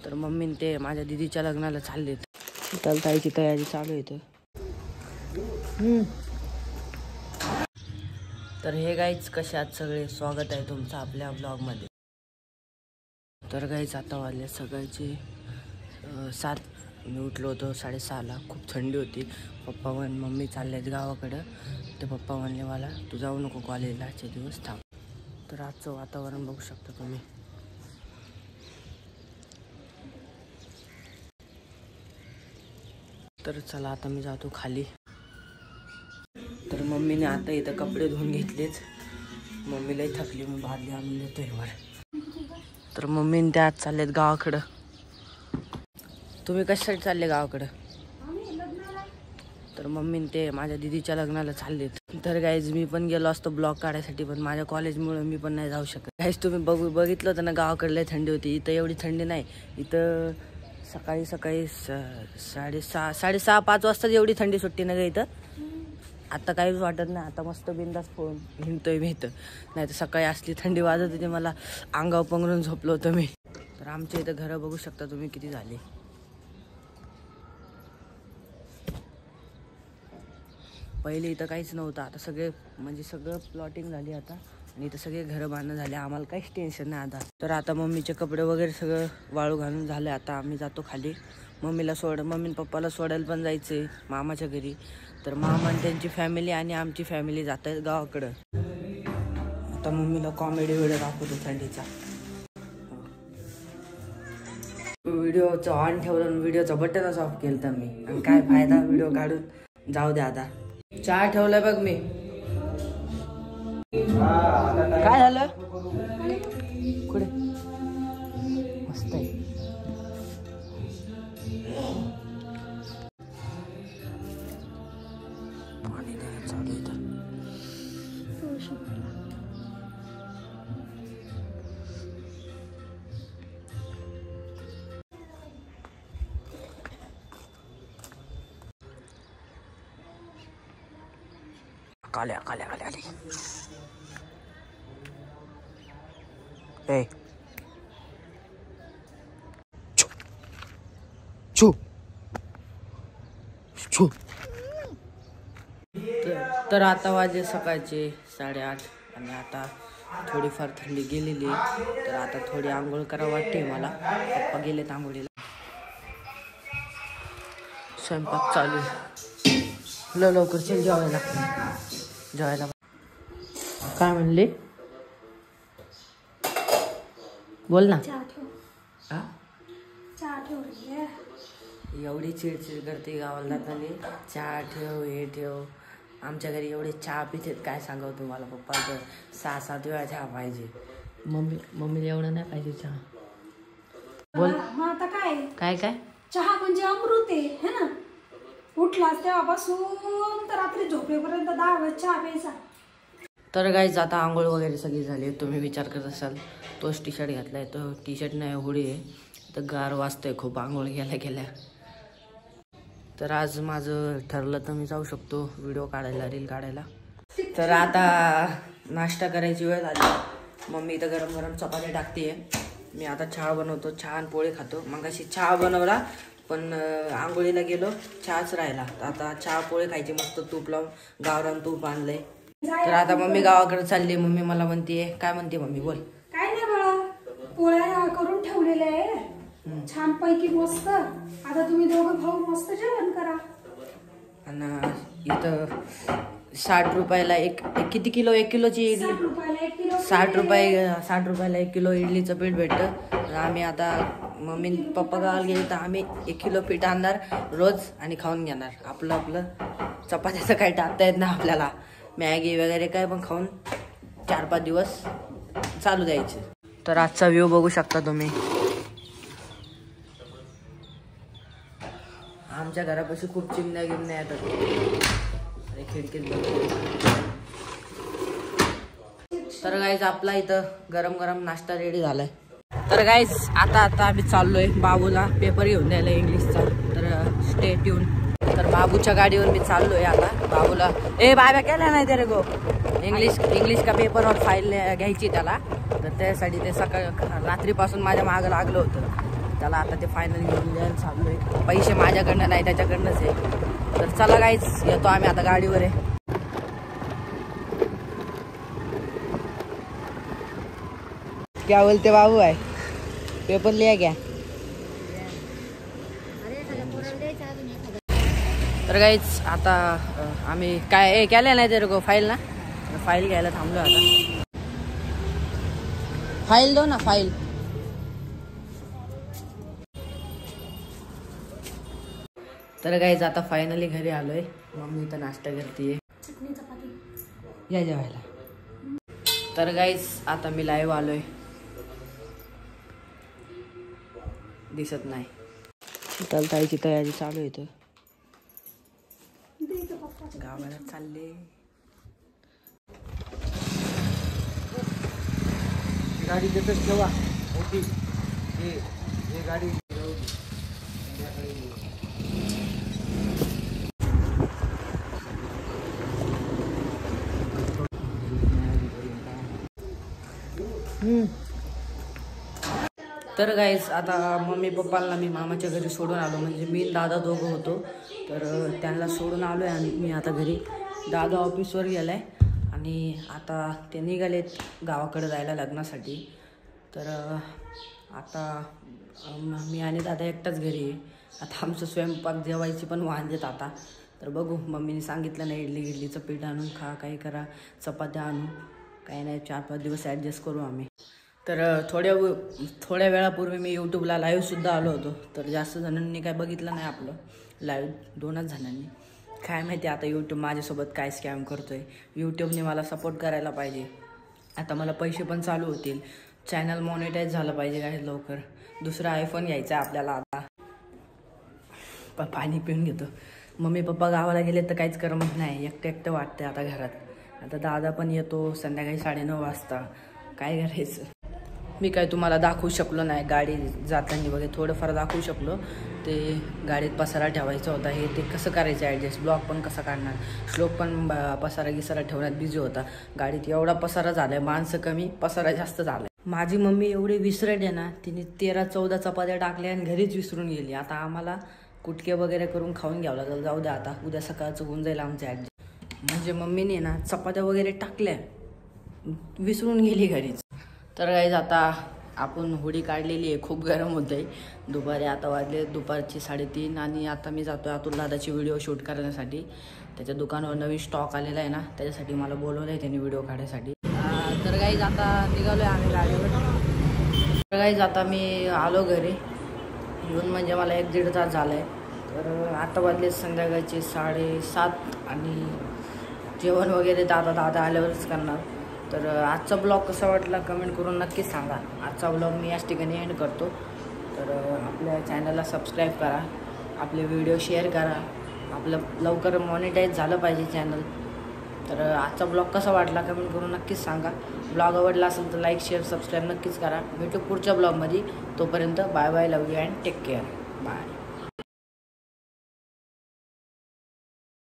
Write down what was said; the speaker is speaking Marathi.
तर मम्मी ते माझ्या दीदीच्या लग्नाला चाललेत. शीतल ताईची तयारी चालू आहे तर. तर हे गाईच कसे आहात सगळे, स्वागत आहे तुमचं आपल्या ब्लॉगमध्ये. तर गाईच आता वाजले सकाळचे 7. मी उठलो होतो 6:30ला. खूप थंडी होती. पप्पा मम्मी चाललेत गावाकडं. ते पप्पा म्हणले मला तू जाऊ नको कॉलेजला, आजचे दिवस थांब. तर आजचं वातावरण बघू शकता तुम्ही. तर चला आता मी जातो खाली. तर मम्मीने आता इथं कपडे धुवून घेतलेच. मम्मीलाही थकली, मी बादली आणून देतोय वर. तर मम्मीने ते आज चाललेत गावाकडं. तुम्ही कशासाठी चालले गावाकडं? तर मम्मीने ते माझ्या दीदीच्या लग्नाला चाललेत. तर गाईज मी पण गेलो असतो ब्लॉग काढायसाठी, पण माझ्या कॉलेजमुळे मी पण नाही जाऊ शकत. गाईज तुम्ही बघितलं होतं ना, गावाकडे थंडी होती. इथं एवढी थंडी नाही. इथं सकाळी 6:30-5 वाजता एवढी थंडी सुट्टी ना गं इथं. आता काहीच वाटत नाही. आता मस्त बिंदास फोन हिंडतोय मी इथं. नाही तर सकाळी असली थंडी वाजत होती मला, अंगावर पंघरून झोपलो होतो मी. तर आमच्या इथं घरं बघू शकता तुम्ही किती झाली. पहिले इथं काहीच नव्हतं. आता सगळं प्लॉटिंग झाली आता, आणि इथं सगळे घरं बांधणं झाले. आम्हाला काहीच टेन्शन नाही आता. तर आता मम्मीचे कपडे वगैरे सगळं वाळू घालून झाले. आता आम्ही जातो खाली. मम्मी पप्पाला सोडायला पण जायचंय मामाच्या घरी. तर मामा आणि त्यांची फॅमिली आणि आमची फॅमिली जात आहेत गावाकडं. आता मम्मीला कॉमेडी व्हिडिओ दाखवतो थंडीचा. व्हिडिओचं ऑन ठेवलं, व्हिडिओचं बटनच ऑफ केलं तर मी. आणि काय फायदा व्हिडिओ काढून. जाऊ दे आता. चहा ठेवलाय बघ मी. काय झालं? कुठे? मस्त आहे. पाणी द्यायला चालू आहे. काल्या ए छू. तर आता वाजले सकाळचे 8:30 आणि आता थोडीफार थंडी गेलेली. तर आता थोडी आंघोळ करा वाटते मला. पप्पा गेलेत आंघोळीला. स्वयंपाक चालू. लवकर चल जेवायला. काय म्हणले? बोल ना. एवढी चिडचिड करते गावाला जाताना. चहा ठेव, हे ठेव. आमच्या घरी एवढे चहा पितेत काय सांगावं तुम्हाला. पप्पा तर 6-7 वेळा चहा पाहिजे. मम्मीला एवढं नाही पाहिजे चहा. बोल. आता काय काय चहा म्हणजे अमृत आहे ना. उठलास तेव्हापासून तर रात्री झोपेपर्यंत 10 वेळा चहा प्यायचा. तर गाईज आता आंघोळ वगैरे सगळी झाली. तुम्ही विचार करत असाल तोच टी शर्ट घातलाय. तो टी शर्ट नाही, हुडी आहे. तर गार वाजतंय खूप आंघोळ गेल्या. तर आज माझं ठरलं तर मी जाऊ शकतो व्हिडिओ काढायला, रील काढायला. तर आता नाश्ता करायची वेळ झाली. मम्मी इथं गरम चपाती टाकते. मी आता चहा बनवतो. चहा आणि पोळी खातो. मगाशी चहा बनवला, पण आंघोळीला गेलो, चहाच राहिला. आता चहा पोळी खायची मस्त तूप लावून. गावरान तूप आणलंय. तर आता मम्मी गावाकडे चालली. मम्मी मला म्हणते, काय म्हणते मम्मी? बोल. काय नाही बाळा, पोळ्या करून ठेवलेल्या आहे छान पैकी मस्त. आता तुम्ही दोघं भाऊ मस्त जेवण करा. आणि इथं 60 रुपयाला किती किलो? 1 किलोची इडली. 60 रुपयाला 1 किलो इडलीचं पीठ भेटतं. आम्ही आता मम्मी पप्पा गावाला गेले तर आम्ही 1 किलो पीठ आणणार रोज आणि खाऊन घेणार. आपलं चपात्याचं काही टाकता येत नाही आपल्याला. मॅगी वगैरे काय पण खाऊन 4-5 दिवस चालू द्यायचे. तर आजचा व्ह्यू बघू शकता तुम्ही. आमच्या घरापाशी खूप चिमण्या येतात. अरे खिडकीत बघ. तर गाईज आपला इथं गरम नाश्ता रेडी झालाय. तर गाईज आता आम्ही चाललोय बाबूला पेपर घेऊन द्यायला इंग्लिशचा. तर स्टे ट्यून. तर बाबूच्या गाडीवर मी चाललोय आता बाबूला. बाबा केला नाही ते रे गो. इंग्लिश का पेपर और फाईल घ्यायची त्याला. तर त्यासाठी ते रात्रीपासून माझ्या मागं लागलं होतं. त्याला आता ते फायनल घेऊन द्यायला चाललोय. पैसे माझ्याकडनं नाही, त्याच्याकडनंच आहे. तर चला गाईच, येतो आम्ही आता गाडीवर आहे. क्या बोलते बाबू आहे, पेपर लिया क्या? तर गाईच आता आम्ही काय केलं नाही ते फाईल ना, फाईल घ्यायला थांबलो आता. फाईल दो ना, फाईल. तर गाईच आता फायनली घरी आलोय. मम्मी तर नाश्ता करतीये, या जेवायला. तर गाईच आता मी लाईव्ह आलोय, दिसत नाही. तलताईची तयारी चालू आहे. तर गावाला चालले. गाडी देतच ठेवा मोठी, हे गाडी. तर गाईस आता मम्मी पप्पांना मी मामाच्या घरी सोडून आलो. म्हणजे मी दादा दोघं होतो, तर त्यांना सोडून आलो आहे. आणि मी आता घरी, दादा ऑफिसवर गेला आहे आणि आता ते निघालेत गावाकडे जायला लग्नासाठी. तर आता मी आणि दादा एकटाच घरी आहे. आता आमचं स्वयंपाक जेवायची पण वांदेत आता. तर बघू, मम्मीने सांगितलं नाही इडलीचं पीठ आणून खा, काही करा, चपात्या आणू, काही नाही, 4-5 दिवस ॲडजस्ट करू आम्ही. तर थोड्या वेळापूर्वी मी यूट्यूबला लाईव्हसुद्धा आलो होतो. तर जास्त जणांनी काय बघितलं नाही आपलं लाईव्ह, 2च जणांनी. काय माहिती आता यूट्यूब माझ्यासोबत काय स्कॅम करतो आहे. यूट्यूबने मला सपोर्ट करायला पाहिजे. आता मला पैसे पण चालू होतील, चॅनल मॉनिटाईज झालं पाहिजे काय लवकर. दुसरा आयफोन घ्यायचा आहे आपल्याला आता. पाणी पिऊन घेतो. मम्मी पप्पा गावाला गेले तर काहीच करमत नाही, एकटं वाटतं आता घरात. आता दादा पण येतो संध्याकाळी 9:30 वाजता. काय करायचं. मी काय तुम्हाला दाखवू शकलो नाही गाडी जाताना वगैरे, थोडंफार दाखवू शकलो. ते गाडीत पसारा ठेवायचा होता, हे ते कसं करायचं ॲडजस्ट, ब्लॉग पण कसा काढणार. श्लोक पण पसारा ठेवण्यात बिझी होता. गाडीत एवढा पसारा झाला आहे, माणसं कमी, पसारा जास्त झाला आहे. माझी मम्मी एवढी विसरट आहे ना, तिने 13-14 चपात्या टाकल्या आणि घरीच विसरून गेली. आता आम्हाला कुटके वगैरे करून खाऊन घ्यावं लागेल. जाऊ द्या, आता उद्या सकाळचं होऊन जाईल आमचं ॲडजस्ट. म्हणजे मम्मीने ना चपात्या वगैरे टाकल्या, विसरून गेली घरीच. तर गाईज आता आपण होडी काढलेली आहे, खूप गरम होत आहे. दुपारी आता वाजले दुपारची 3:30 आणि आता मी जातो अतुल दादाची व्हिडिओ शूट करण्यासाठी. त्याच्या दुकानावर नवीन स्टॉक आलेला आहे ना, त्याच्यासाठी मला बोलवलं आहे त्यांनी व्हिडिओ काढण्यासाठी. तर गाईज आता निघालो आहे आम्ही गाडीवर. तर गाईज आता मी आलो घरी येऊन, म्हणजे मला 1-1.5 तास झाला आहे. तर आता वाजले संध्याकाळचे 7:30 आणि जेवण वगैरे दादा आल्यावरच करणार. तर आजचा ब्लॉग कसा वाटला कमेंट करून नक्कीच सांगा. आजचा ब्लॉग मी याच ठिकाणी एंड करतो. तर आपल्या चॅनलला सबस्क्राईब करा, आपले व्हिडिओ शेअर करा, आपलं लवकर मॉनिटाईज झालं पाहिजे चॅनल. तर आजचा ब्लॉग कसा वाटला कमेंट करून नक्कीच सांगा. ब्लॉग आवडला असेल तर लाईक शेअर सबस्क्राईब नक्कीच करा. भेटू पुढच्या ब्लॉगमध्ये. तोपर्यंत bye bye, love you and take care. Bye.